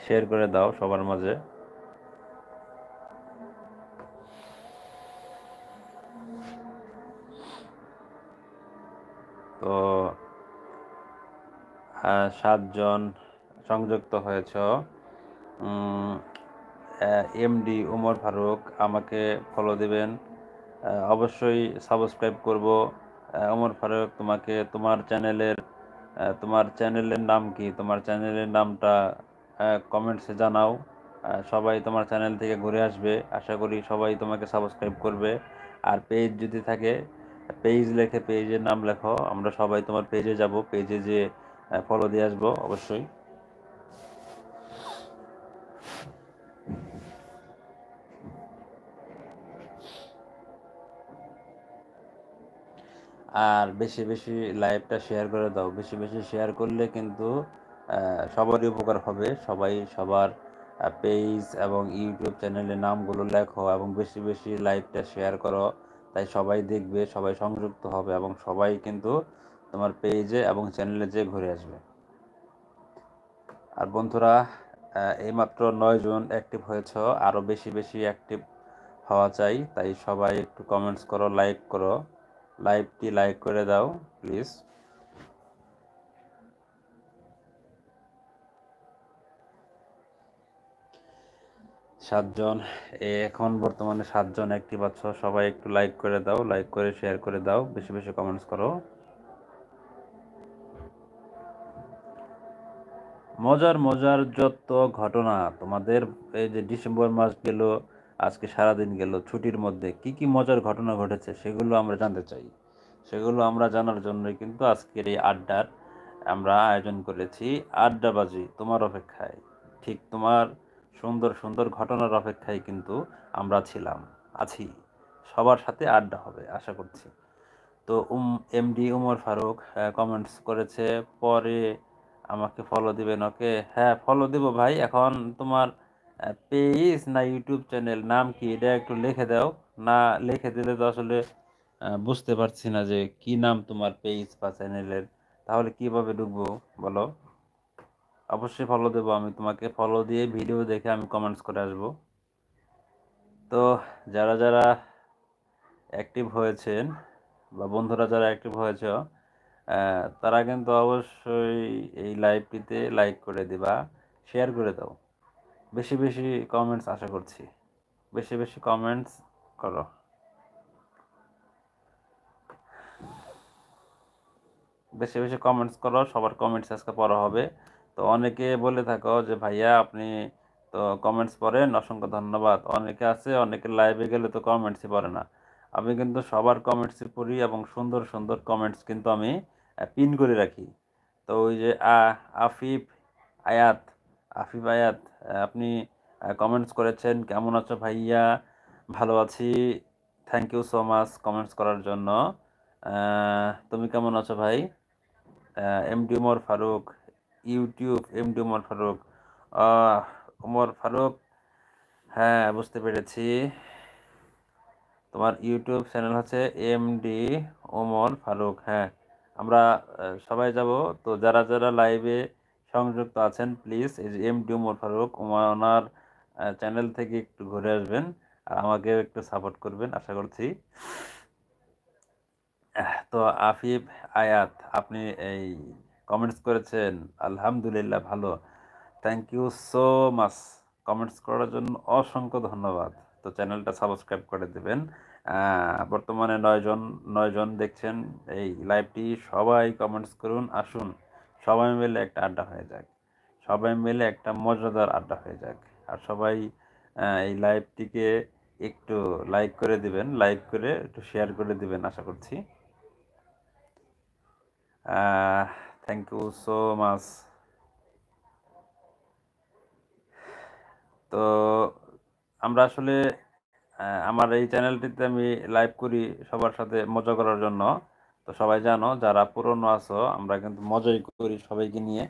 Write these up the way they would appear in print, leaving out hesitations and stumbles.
Share করে দাও সবার মাঝে। তো 7 জন সংযুক্ত হয়েছ। এমডি উমর ফারুক, আমাকে ফলো দিবেন, অবশ্যই সাবস্ক্রাইব করব। উমর ফারুক, তোমাকে তোমার চ্যানেলের নাম কি? তোমার চ্যানেলের নামটা কমেন্টসে জানাও। সবাই তোমার চ্যানেল থেকে ঘুরে আসবে, আশা করি সবাই তোমাকে সাবস্ক্রাইব করবে। আর পেজ যদি থাকে, পেজের নাম লেখো, আমরা সবাই তোমার পেজে যাব, পেজে যে ফলো দিয়ে আসবো অবশ্যই। আর বেশি বেশি লাইভটা শেয়ার করে দাও, বেশি বেশি শেয়ার করলে কিন্তু সবারই উপকার হবে। সবাই সবার পেজ এবং ইউটিউব চ্যানেলের নামগুলো লেখো এবং বেশি বেশি লাইভটা শেয়ার করো, তাই সবাই দেখবে, সবাই সংযুক্ত হবে এবং সবাই কিন্তু তোমার পেজে এবং চ্যানেলে যে ঘুরে আসবে। আর বন্ধুরা, এইমাত্র 9 জন অ্যাক্টিভ হয়েছ, আরও বেশি বেশি অ্যাক্টিভ হওয়া চাই, তাই সবাই একটু কমেন্টস করো, লাইক করো, লাইভটি লাইক করে দাও প্লিজ। 7 জন, এখন বর্তমানে 7 জন অ্যাক্টিভ আছো, সবাই একটু লাইক করে দাও, লাইক করে শেয়ার করে দাও, বেশি বেশি কমেন্টস করো। মজার মজার যত ঘটনা তোমাদের, এই যে ডিসেম্বর মাস গেল, আজকে সারাদিন গেল, ছুটির মধ্যে কি কি মজার ঘটনা ঘটেছে সেগুলো আমরা জানতে চাই। সেগুলো আমরা জানার জন্যই কিন্তু আজকের এই আড্ডার আমরা আয়োজন করেছি। আড্ডাবাজি তোমার অপেক্ষায়, ঠিক তোমার সুন্দর সুন্দর ঘটনার অপেক্ষায় কিন্তু আমরা আছি। সবার সাথে আড্ডা হবে আশা করছি। তো এমডি উমর ফারুক কমেন্টস করেছে, পরে আমাকে ফলো দিবেন। ওকে, হ্যাঁ ফলো দিব ভাই। এখন তোমার পেজ না ইউটিউব চ্যানেল নাম কি, এটা একটু লিখে দাও। না লিখে দিলে তো আসলে বুঝতে পারছি না যে কি নাম তোমার পেজ বা চ্যানেলের, তাহলে কিভাবে ঢুকবো বলো। অবশ্যই ফলো দেবো, আমি তোমাকে ফলো দিয়ে ভিডিও দেখে আমি কমেন্টস করে আসবো। তো যারা যারা অ্যাক্টিভ হয়েছেন বা বন্ধুরা যারা অ্যাক্টিভ হয়েছে, তারা কিন্তু অবশ্যই এই লাইভটিতে লাইক করে দিবা, শেয়ার করে দাও, বেশি বেশি কমেন্টস আশা করছি, বেশি বেশি কমেন্টস করো। বেশি বেশি কমেন্টস করো, সবার কমেন্টস আজকে পড়া হবে। তো অনেকে বলে থাকো যে ভাইয়া আপনি তো কমেন্টস পড়েন, অসংখ্য ধন্যবাদ। অনেকে আছে, অনেকে লাইভে গেলে তো কমেন্টসই পড়ে না। আমি কিন্তু সবার কমেন্টসই পড়ি এবং সুন্দর সুন্দর কমেন্টস কিন্তু আমি পিন করে রাখি। তো ওই যে আফিফ আয়াত, আফিফ আয়াত, আপনি কমেন্টস করেছেন, কেমন আছো ভাইয়া? ভালো আছি, thank you so much comments করার জন্য। তুমি কেমন আছো ভাই? MD Umar Faruk, YouTube MD Umar Faruk, আহ, উমর ফারুক, হ্যাঁ বুঝতে পেরেছি। তোমার ইউটিউব চ্যানেল হচ্ছে এমডি ওমর ফারুক, হ্যাঁ। আমরা সবাই যাব। তো যারা যারা লাইভে সংযুক্ত আছেন প্লিজ এই যে এমডি ওমর ফারুক, ওনার চ্যানেল থেকে একটু ঘুরে আসবেন আর আমাকে একটু সাপোর্ট করবেন আশা করছি। তো আফিফ আয়াত, আপনি এই কমেন্টস করেছেন, আলহামদুলিল্লাহ ভালো, thank you so much. Comments করার জন্য অসংখ্য ধন্যবাদ। তো চ্যানেলটা সাবস্ক্রাইব করে দেবেন। বর্তমানে 9 জন দেখছেন এই লাইভটি, সবাই কমেন্টস করুন, আসুন সবাই মিলে একটা আড্ডা হয়ে যাক, সবাই মিলে একটা মজাদার আড্ডা হয়ে যাক। আর সবাই এই লাইভটিকে একটু লাইক করে দিবেন, লাইক করে একটু শেয়ার করে দিবেন আশা করছি। Thank you so much. তো আমরা আসলে আমার এই চ্যানেলটিতে আমি লাইভ করি সবার সাথে মজা করার জন্য। তো সবাই জানো, যারা পুরনো আছো আমরা কিন্তু মজাই করি সবাইকে নিয়ে।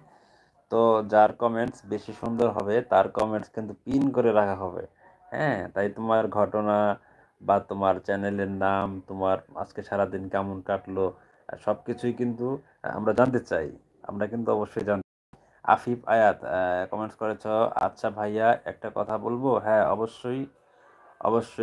তো যার কমেন্টস বেশি সুন্দর হবে তার কমেন্টস কিন্তু পিন করে রাখা হবে। হ্যাঁ, তাই তোমার ঘটনা বা তোমার চ্যানেলের নাম, তোমার আজকে সারাদিন কেমন কাটলো, সব কিছুই কিন্তু আমরা জানতে চাই। আমরা কিন্তু অবশ্যই জানতে আফিফ আয়াত কমেন্টস করেছ, আচ্ছা ভাইয়া একটা কথা বলবো। হ্যাঁ, অবশ্যই অবশ্যই